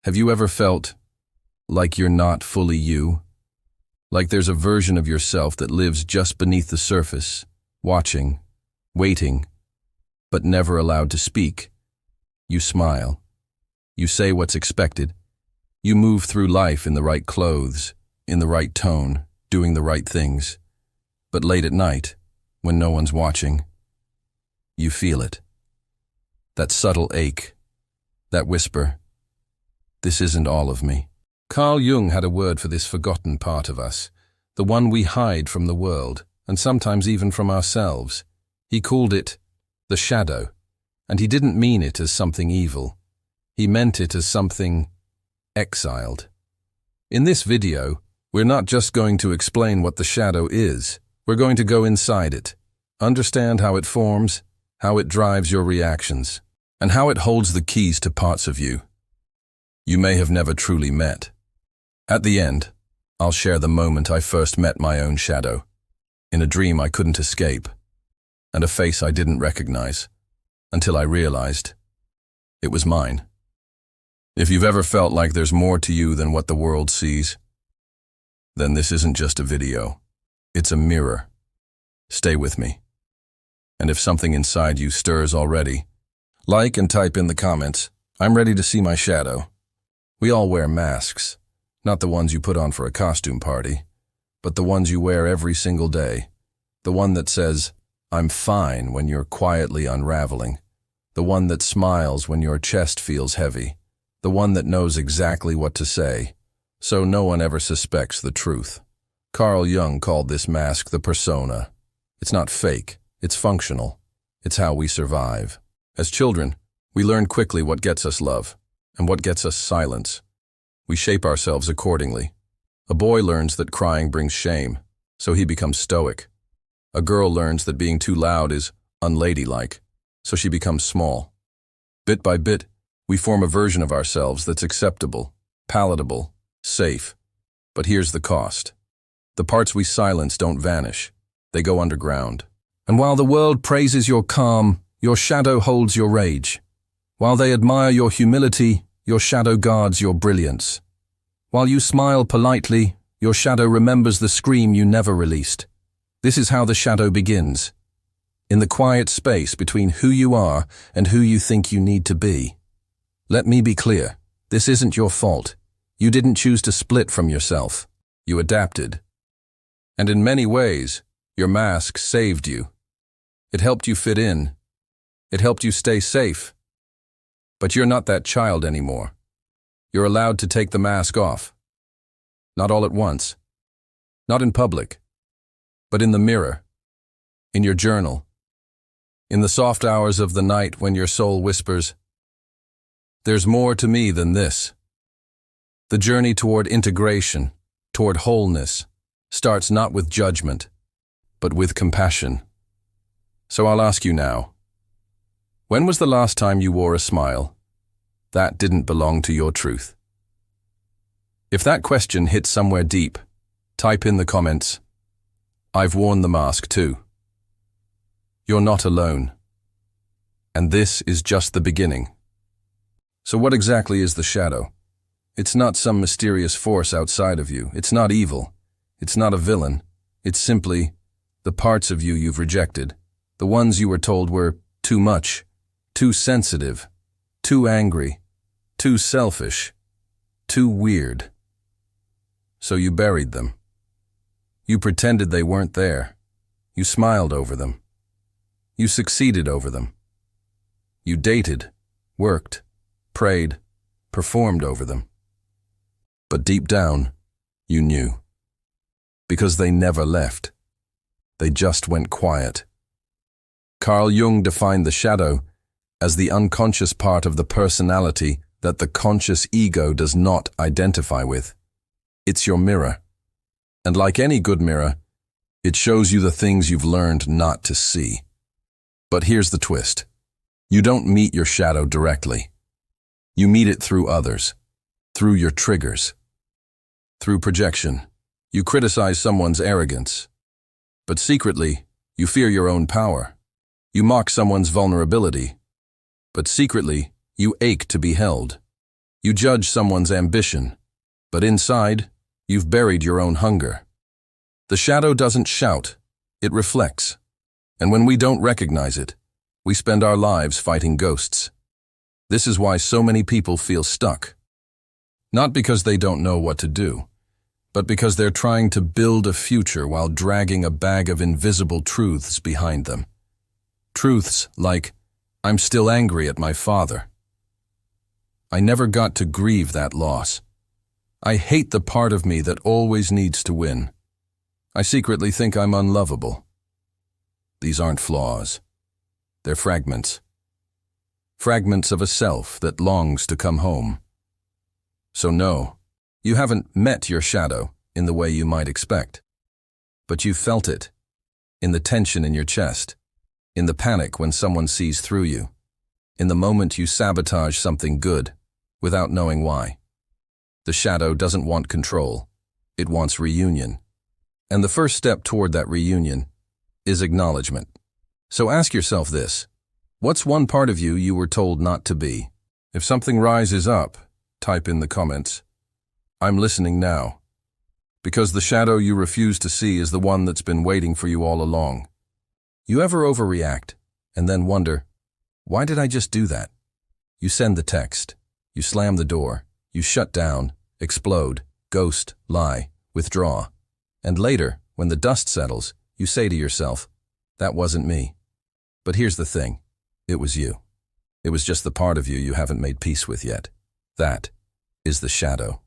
Have you ever felt like you're not fully you? Like there's a version of yourself that lives just beneath the surface, watching, waiting, but never allowed to speak. You smile. You say what's expected. You move through life in the right clothes, in the right tone, doing the right things. But late at night, when no one's watching, you feel it. That subtle ache, that whisper, "This isn't all of me." Carl Jung had a word for this forgotten part of us, the one we hide from the world, and sometimes even from ourselves. He called it the shadow, and he didn't mean it as something evil. He meant it as something exiled. In this video, we're not just going to explain what the shadow is. We're going to go inside it, understand how it forms, how it drives your reactions, and how it holds the keys to parts of you you may have never truly met. At the end, I'll share the moment I first met my own shadow, in a dream I couldn't escape, and a face I didn't recognize, until I realized it was mine. If you've ever felt like there's more to you than what the world sees, then this isn't just a video, it's a mirror. Stay with me. And if something inside you stirs already, like and type in the comments, "I'm ready to see my shadow." We all wear masks, not the ones you put on for a costume party, but the ones you wear every single day. The one that says, "I'm fine," when you're quietly unraveling. The one that smiles when your chest feels heavy. The one that knows exactly what to say, so no one ever suspects the truth. Carl Jung called this mask the persona. It's not fake, it's functional. It's how we survive. As children, we learn quickly what gets us love, and what gets us silence. We shape ourselves accordingly. A boy learns that crying brings shame, so he becomes stoic. A girl learns that being too loud is unladylike, so she becomes small. Bit by bit, we form a version of ourselves that's acceptable, palatable, safe. But here's the cost. The parts we silence don't vanish. They go underground. And while the world praises your calm, your shadow holds your rage. While they admire your humility, your shadow guards your brilliance. While you smile politely, your shadow remembers the scream you never released. This is how the shadow begins. In the quiet space between who you are and who you think you need to be. Let me be clear, this isn't your fault. You didn't choose to split from yourself. You adapted. And in many ways, your mask saved you. It helped you fit in. It helped you stay safe. But you're not that child anymore. You're allowed to take the mask off. Not all at once. Not in public. But in the mirror. In your journal. In the soft hours of the night when your soul whispers, "There's more to me than this." The journey toward integration, toward wholeness, starts not with judgment, but with compassion. So I'll ask you now, when was the last time you wore a smile that didn't belong to your truth? If that question hits somewhere deep, type in the comments, "I've worn the mask too." You're not alone. And this is just the beginning. So what exactly is the shadow? It's not some mysterious force outside of you. It's not evil. It's not a villain. It's simply the parts of you you've rejected, the ones you were told were too much, too sensitive, too angry, too selfish, too weird. So you buried them. You pretended they weren't there. You smiled over them. You succeeded over them. You dated, worked, prayed, performed over them. But deep down, you knew. Because they never left. They just went quiet. Carl Jung defined the shadow as the unconscious part of the personality that the conscious ego does not identify with. It's your mirror. And like any good mirror, it shows you the things you've learned not to see. But here's the twist. You don't meet your shadow directly. You meet it through others, through your triggers, through projection. You criticize someone's arrogance, but secretly, you fear your own power. You mock someone's vulnerability, but secretly, you ache to be held. You judge someone's ambition, but inside, you've buried your own hunger. The shadow doesn't shout, it reflects. And when we don't recognize it, we spend our lives fighting ghosts. This is why so many people feel stuck. Not because they don't know what to do, but because they're trying to build a future while dragging a bag of invisible truths behind them. Truths like, I'm still angry at my father. I never got to grieve that loss. I hate the part of me that always needs to win. I secretly think I'm unlovable. These aren't flaws. They're fragments. Fragments of a self that longs to come home. So no, you haven't met your shadow in the way you might expect. But you felt it, in the tension in your chest, in the panic when someone sees through you, in the moment you sabotage something good, without knowing why. The shadow doesn't want control, it wants reunion. And the first step toward that reunion is acknowledgement. So ask yourself this, what's one part of you were told not to be? If something rises up, type in the comments, I'm listening now. Because the shadow you refuse to see is the one that's been waiting for you all along. You ever overreact and then wonder, why did I just do that? You send the text, you slam the door, you shut down, explode, ghost, lie, withdraw. And later, when the dust settles, you say to yourself, that wasn't me. But here's the thing, it was you. It was just the part of you you haven't made peace with yet. That is the shadow.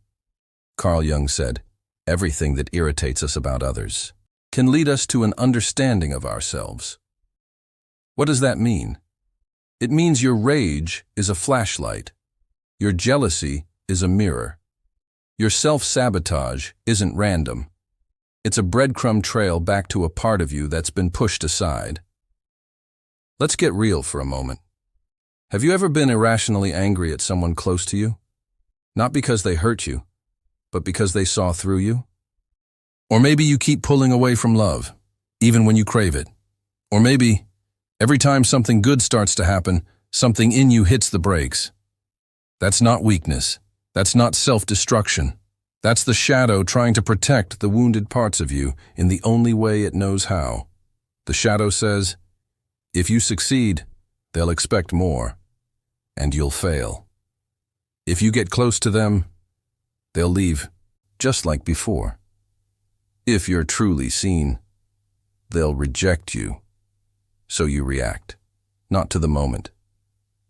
Carl Jung said, everything that irritates us about others can lead us to an understanding of ourselves. What does that mean? It means your rage is a flashlight. Your jealousy is a mirror. Your self-sabotage isn't random. It's a breadcrumb trail back to a part of you that's been pushed aside. Let's get real for a moment. Have you ever been irrationally angry at someone close to you? Not because they hurt you, but because they saw through you? Or maybe you keep pulling away from love, even when you crave it. Or maybe, every time something good starts to happen, something in you hits the brakes. That's not weakness. That's not self-destruction. That's the shadow trying to protect the wounded parts of you in the only way it knows how. The shadow says, if you succeed, they'll expect more, and you'll fail. If you get close to them, they'll leave just like before. If you're truly seen, they'll reject you. So you react, not to the moment,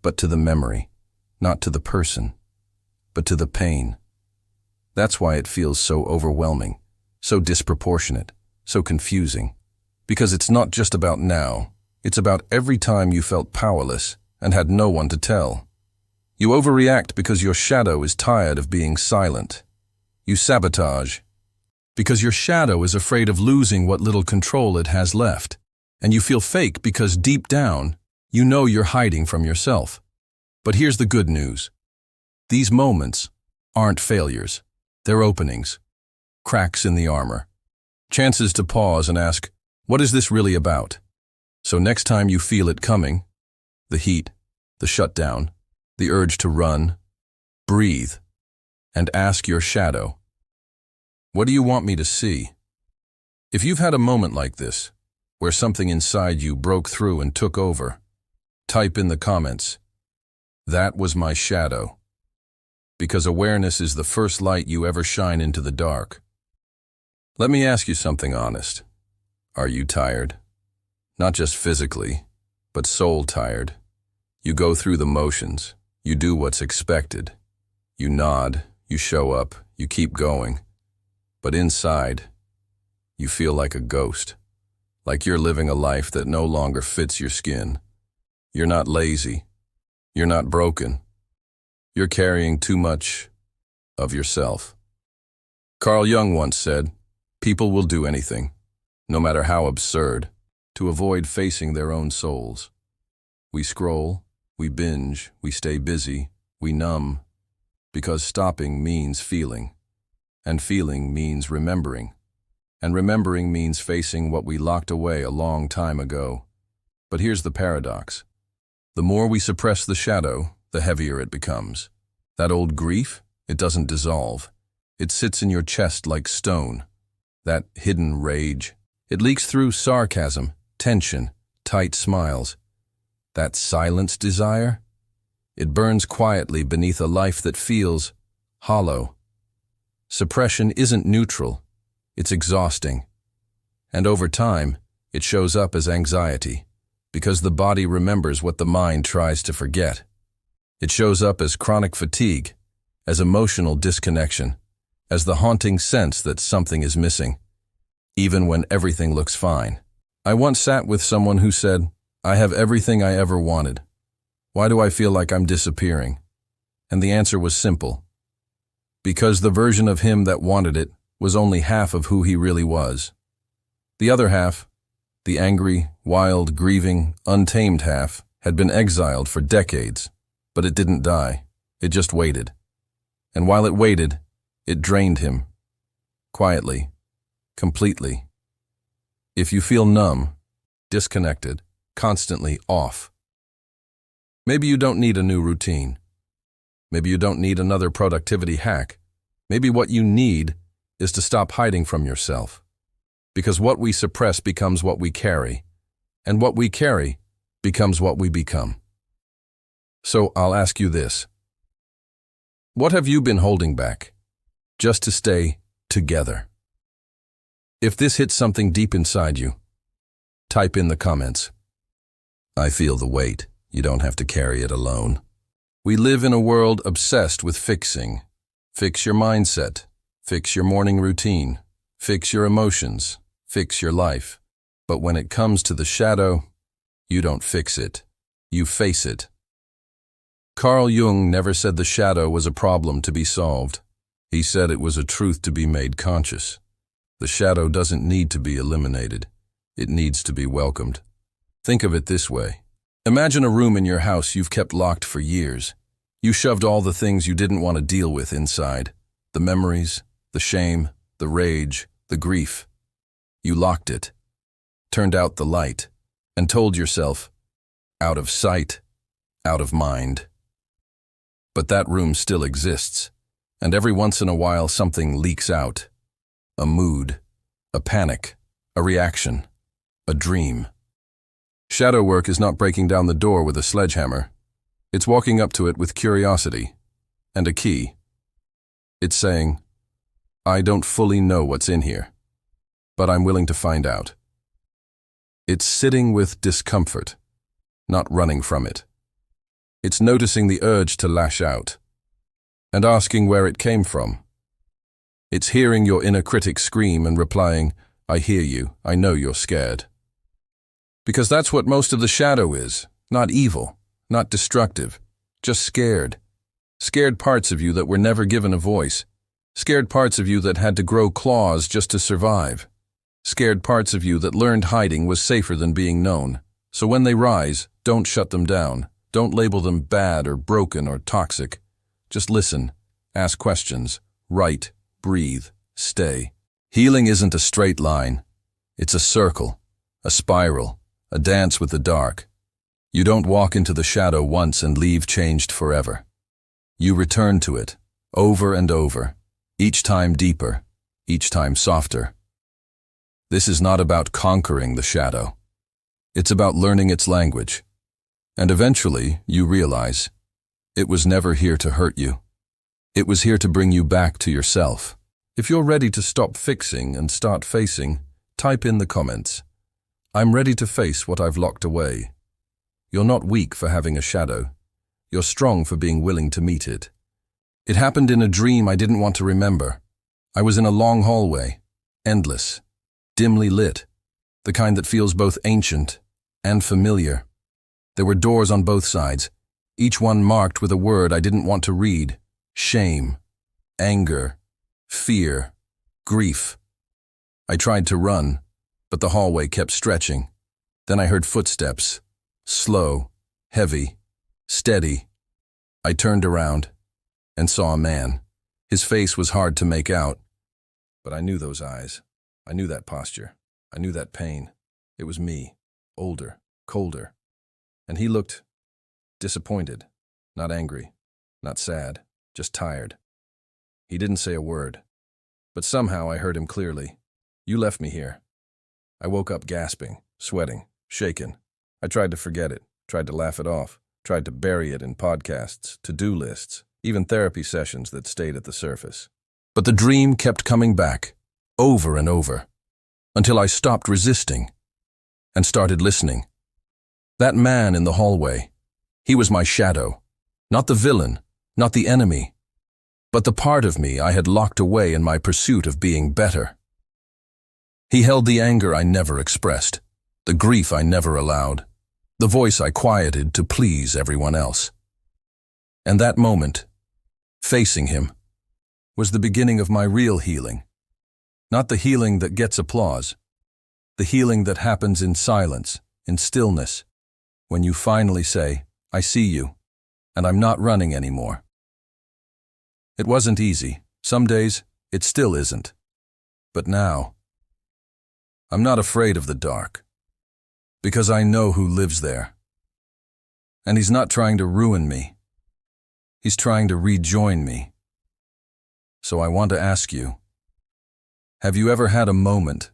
but to the memory, not to the person, but to the pain. That's why it feels so overwhelming, so disproportionate, so confusing. Because it's not just about now, it's about every time you felt powerless and had no one to tell. You overreact because your shadow is tired of being silent. You sabotage because your shadow is afraid of losing what little control it has left. And you feel fake because deep down, you know you're hiding from yourself. But here's the good news. These moments aren't failures. They're openings, cracks in the armor, chances to pause and ask, what is this really about? So next time you feel it coming, the heat, the shutdown, the urge to run, breathe, and ask your shadow, what do you want me to see? If you've had a moment like this, where something inside you broke through and took over, type in the comments, that was my shadow. Because awareness is the first light you ever shine into the dark. Let me ask you something honest. Are you tired? Not just physically, but soul tired. You go through the motions. You do what's expected. You nod, you show up, you keep going. But inside, you feel like a ghost. Like you're living a life that no longer fits your skin. You're not lazy. You're not broken. You're carrying too much of yourself. Carl Jung once said, people will do anything, no matter how absurd, to avoid facing their own souls. We scroll, we binge, we stay busy, we numb, because stopping means feeling, and feeling means remembering, and remembering means facing what we locked away a long time ago. But here's the paradox. The more we suppress the shadow, the heavier it becomes. That old grief, it doesn't dissolve. It sits in your chest like stone. That hidden rage, it leaks through sarcasm, tension, tight smiles. That silenced desire, it burns quietly beneath a life that feels hollow. Suppression isn't neutral, it's exhausting. And over time, it shows up as anxiety, because the body remembers what the mind tries to forget. It shows up as chronic fatigue, as emotional disconnection, as the haunting sense that something is missing, even when everything looks fine. I once sat with someone who said, "I have everything I ever wanted. Why do I feel like I'm disappearing?" And the answer was simple. Because the version of him that wanted it was only half of who he really was. The other half, the angry, wild, grieving, untamed half, had been exiled for decades, but it didn't die. It just waited. And while it waited, it drained him. Quietly. Completely. If you feel numb, disconnected, constantly off, maybe you don't need a new routine. Maybe you don't need another productivity hack. Maybe what you need is to stop hiding from yourself. Because what we suppress becomes what we carry, and what we carry becomes what we become. So I'll ask you this. What have you been holding back, just to stay together? If this hits something deep inside you, type in the comments. I feel the weight. You don't have to carry it alone. We live in a world obsessed with fixing. Fix your mindset. Fix your morning routine. Fix your emotions. Fix your life. But when it comes to the shadow, you don't fix it. You face it. Carl Jung never said the shadow was a problem to be solved. He said it was a truth to be made conscious. The shadow doesn't need to be eliminated. It needs to be welcomed. Think of it this way. Imagine a room in your house you've kept locked for years. You shoved all the things you didn't want to deal with inside. The memories, the shame, the rage, the grief. You locked it, turned out the light, and told yourself, out of sight, out of mind. But that room still exists, and every once in a while something leaks out. A mood, a panic, a reaction, a dream. Shadow work is not breaking down the door with a sledgehammer. It's walking up to it with curiosity and a key. It's saying, I don't fully know what's in here, but I'm willing to find out. It's sitting with discomfort, not running from it. It's noticing the urge to lash out and asking where it came from. It's hearing your inner critic scream and replying, I hear you, I know you're scared. Because that's what most of the shadow is, not evil, not destructive, just scared. Scared parts of you that were never given a voice. Scared parts of you that had to grow claws just to survive. Scared parts of you that learned hiding was safer than being known. So when they rise, don't shut them down. Don't label them bad or broken or toxic. Just listen, ask questions, write, breathe, stay. Healing isn't a straight line. It's a circle, a spiral, a dance with the dark. You don't walk into the shadow once and leave changed forever. You return to it, over and over, each time deeper, each time softer. This is not about conquering the shadow. It's about learning its language. And eventually, you realize, it was never here to hurt you. It was here to bring you back to yourself. If you're ready to stop fixing and start facing, type in the comments. I'm ready to face what I've locked away. You're not weak for having a shadow. You're strong for being willing to meet it. It happened in a dream I didn't want to remember. I was in a long hallway, endless, dimly lit, the kind that feels both ancient and familiar. There were doors on both sides, each one marked with a word I didn't want to read. Shame, anger, fear, grief. I tried to run, but the hallway kept stretching. Then I heard footsteps, slow, heavy, steady. I turned around and saw a man. His face was hard to make out, but I knew those eyes. I knew that posture. I knew that pain. It was me, older, colder. And he looked disappointed, not angry, not sad, just tired. He didn't say a word, but somehow I heard him clearly. You left me here. I woke up gasping, sweating, shaken. I tried to forget it, tried to laugh it off, tried to bury it in podcasts, to-do lists, even therapy sessions that stayed at the surface. But the dream kept coming back, over and over, until I stopped resisting and started listening. That man in the hallway, he was my shadow, not the villain, not the enemy, but the part of me I had locked away in my pursuit of being better. He held the anger I never expressed, the grief I never allowed, the voice I quieted to please everyone else. And that moment, facing him, was the beginning of my real healing. Not the healing that gets applause, the healing that happens in silence, in stillness, when you finally say, I see you, and I'm not running anymore. It wasn't easy. Some days, it still isn't. But now, I'm not afraid of the dark, because I know who lives there. And he's not trying to ruin me. He's trying to rejoin me. So I want to ask you, have you ever had a moment,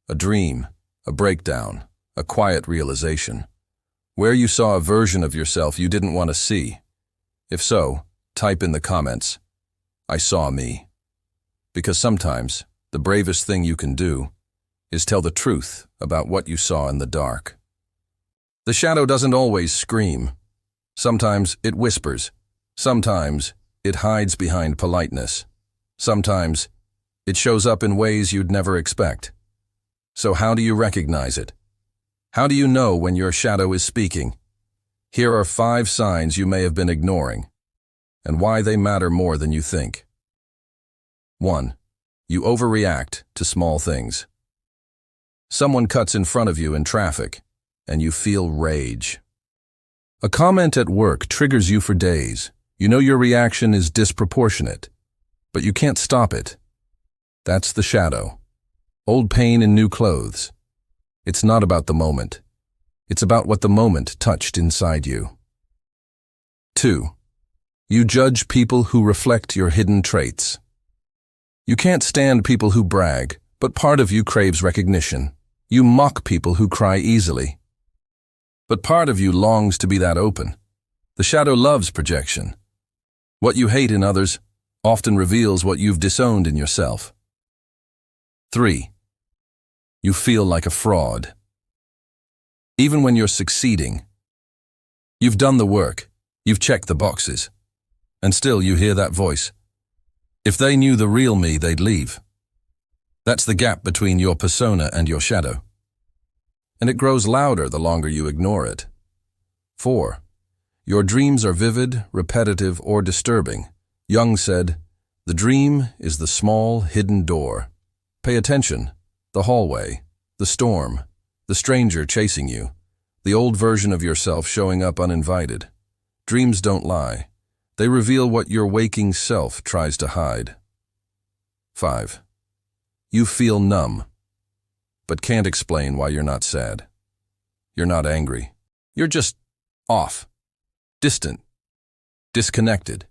a dream, a breakdown, a quiet realization, where you saw a version of yourself you didn't want to see? If so, type in the comments, I saw me. Because sometimes, the bravest thing you can do is tell the truth about what you saw in the dark. The shadow doesn't always scream. Sometimes it whispers. Sometimes it hides behind politeness. Sometimes it shows up in ways you'd never expect. So how do you recognize it? How do you know when your shadow is speaking? Here are 5 signs you may have been ignoring, and why they matter more than you think. 1. You overreact to small things. Someone cuts in front of you in traffic, and you feel rage. A comment at work triggers you for days. You know your reaction is disproportionate, but you can't stop it. That's the shadow. Old pain in new clothes. It's not about the moment. It's about what the moment touched inside you. 2. You judge people who reflect your hidden traits. You can't stand people who brag, but part of you craves recognition. You mock people who cry easily. But part of you longs to be that open. The shadow loves projection. What you hate in others often reveals what you've disowned in yourself. 3. You feel like a fraud. Even when you're succeeding, you've done the work, you've checked the boxes, and still you hear that voice. If they knew the real me, they'd leave. That's the gap between your persona and your shadow. And it grows louder the longer you ignore it. 4. Your dreams are vivid, repetitive, or disturbing. Jung said, the dream is the small, hidden door. Pay attention. The hallway, the storm, the stranger chasing you, the old version of yourself showing up uninvited. Dreams don't lie. They reveal what your waking self tries to hide. 5. You feel numb, but can't explain why you're not sad. You're not angry. You're just off, distant, disconnected.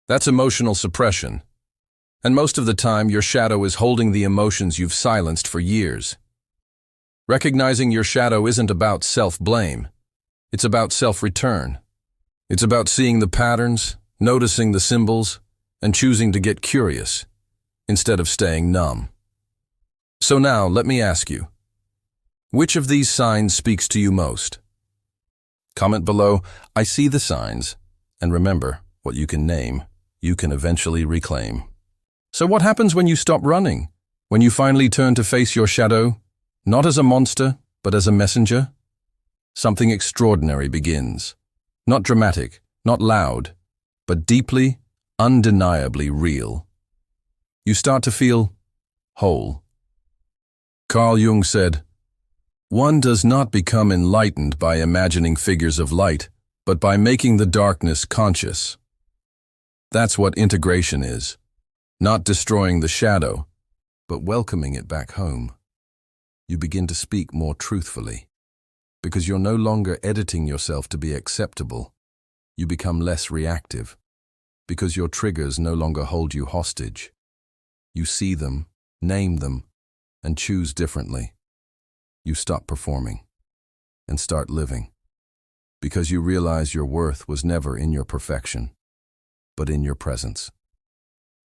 That's emotional suppression. And most of the time, your shadow is holding the emotions you've silenced for years. Recognizing your shadow isn't about self-blame. It's about self-return. It's about seeing the patterns, noticing the symbols, and choosing to get curious, instead of staying numb. So now, let me ask you, which of these signs speaks to you most? Comment below, I see the signs, and remember, what you can name, you can eventually reclaim. So what happens when you stop running? When you finally turn to face your shadow, not as a monster, but as a messenger? Something extraordinary begins. Not dramatic, not loud, but deeply, undeniably real. You start to feel whole. Carl Jung said, one does not become enlightened by imagining figures of light, but by making the darkness conscious. That's what integration is. Not destroying the shadow, but welcoming it back home. You begin to speak more truthfully, because you're no longer editing yourself to be acceptable. You become less reactive. Because your triggers no longer hold you hostage. You see them, name them, and choose differently. You stop performing and start living. Because you realize your worth was never in your perfection, but in your presence.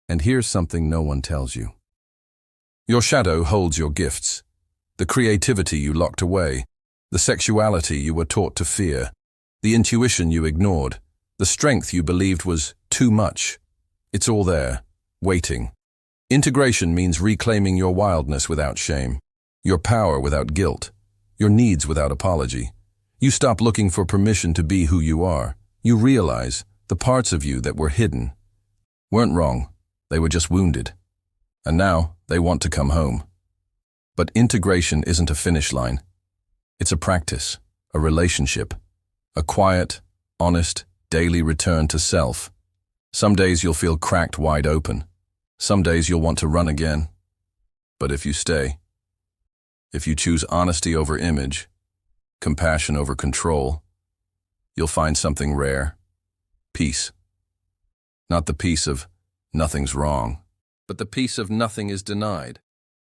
And here's something no one tells you. Your shadow holds your gifts, the creativity you locked away, the sexuality you were taught to fear, the intuition you ignored, the strength you believed was too much. It's all there, waiting. Integration means reclaiming your wildness without shame, your power without guilt, your needs without apology. You stop looking for permission to be who you are. You realize the parts of you that were hidden weren't wrong, they were just wounded. And now they want to come home. But integration isn't a finish line. It's a practice, a relationship, a quiet, honest, daily return to self. Some days you'll feel cracked wide open. Some days you'll want to run again. But if you stay, if you choose honesty over image, compassion over control, you'll find something rare. Peace. Not the peace of nothing's wrong, but the peace of nothing is denied.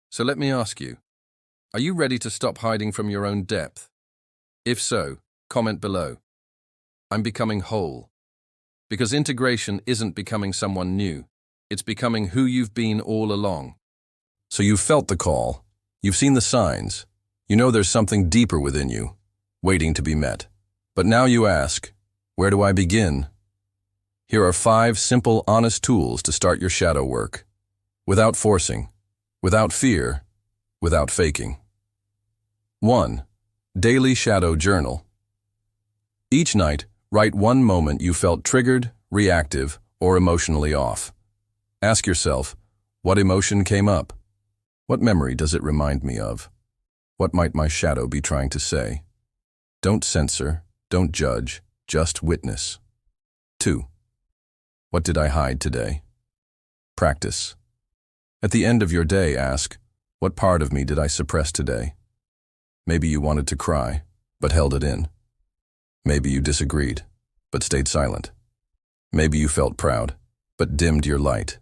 So let me ask you, are you ready to stop hiding from your own depth? If so, comment below. I'm becoming whole. Because integration isn't becoming someone new. It's becoming who you've been all along. So you've felt the call. You've seen the signs. You know there's something deeper within you, waiting to be met. But now you ask, where do I begin? Here are 5 simple, honest tools to start your shadow work. Without forcing, without fear, without faking. 1. Daily Shadow Journal. Each night, write one moment you felt triggered, reactive, or emotionally off. Ask yourself, what emotion came up? What memory does it remind me of? What might my shadow be trying to say? Don't censor, don't judge, just witness. 2. What did I hide today? Practice. At the end of your day, ask, what part of me did I suppress today? Maybe you wanted to cry, but held it in. Maybe you disagreed, but stayed silent. Maybe you felt proud, but dimmed your light.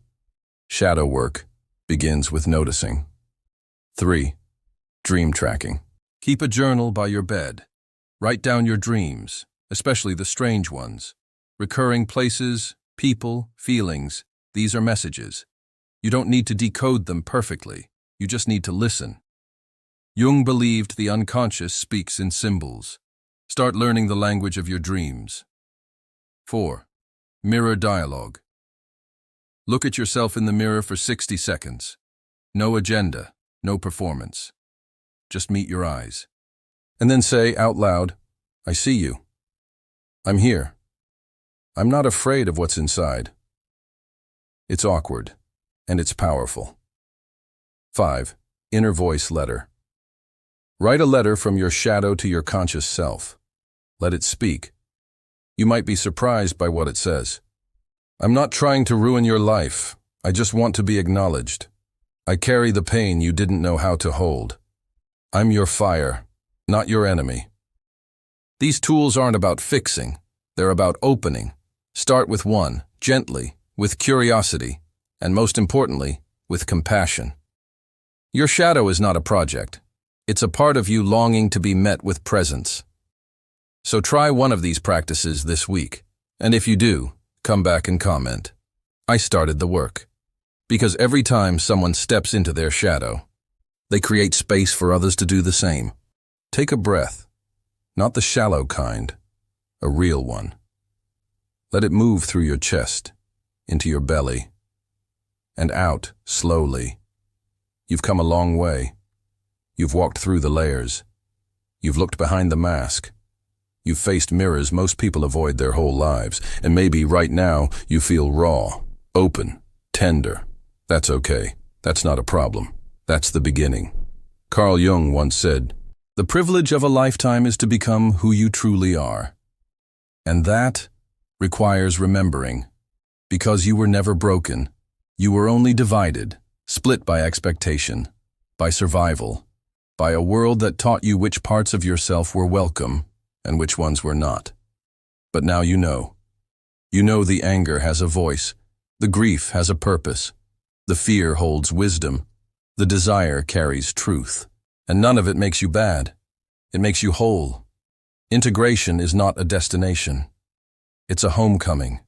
Shadow work begins with noticing. 3. Dream tracking. Keep a journal by your bed. Write down your dreams, especially the strange ones. Recurring places, people, feelings, these are messages. You don't need to decode them perfectly, you just need to listen. Jung believed the unconscious speaks in symbols. Start learning the language of your dreams. 4. Mirror dialogue. Look at yourself in the mirror for 60 seconds. No agenda, no performance. Just meet your eyes. And then say out loud, I see you. I'm here. I'm not afraid of what's inside. It's awkward, and it's powerful. 5. Inner voice letter. Write a letter from your shadow to your conscious self. Let it speak. You might be surprised by what it says. I'm not trying to ruin your life. I just want to be acknowledged. I carry the pain you didn't know how to hold. I'm your fire, not your enemy. These tools aren't about fixing. They're about opening. Start with 1, gently, with curiosity, and most importantly, with compassion. Your shadow is not a project. It's a part of you longing to be met with presence. So try one of these practices this week, and if you do, come back and comment. I started the work. Because every time someone steps into their shadow, they create space for others to do the same. Take a breath, not the shallow kind, a real one. Let it move through your chest, into your belly, and out slowly. You've come a long way. You've walked through the layers. You've looked behind the mask. You've faced mirrors most people avoid their whole lives, and maybe right now you feel raw, open, tender. That's okay. That's not a problem. That's the beginning. Carl Jung once said, "The privilege of a lifetime is to become who you truly are." And that requires remembering, because you were never broken. You were only divided, split by expectation, by survival, by a world that taught you which parts of yourself were welcome and which ones were not. But now you know. You know the anger has a voice, the grief has a purpose, the fear holds wisdom, the desire carries truth. And none of it makes you bad. It makes you whole. Integration is not a destination. It's a homecoming,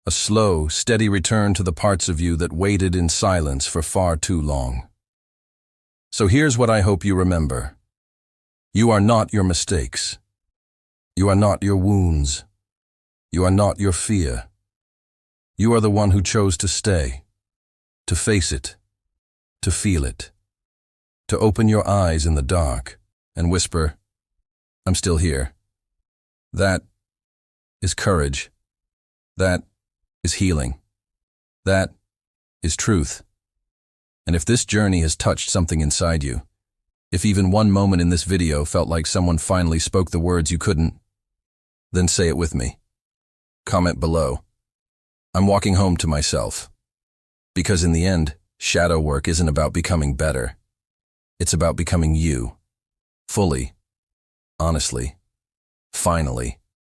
a slow, steady return to the parts of you that waited in silence for far too long. So here's what I hope you remember. You are not your mistakes. You are not your wounds. You are not your fear. You are the one who chose to stay, to face it, to feel it, to open your eyes in the dark and whisper, I'm still here. That is courage. That is healing. That is truth. And if this journey has touched something inside you, if even one moment in this video felt like someone finally spoke the words you couldn't, then say it with me. Comment below. I'm walking home to myself. Because in the end, shadow work isn't about becoming better. It's about becoming you. Fully. Honestly. Finally.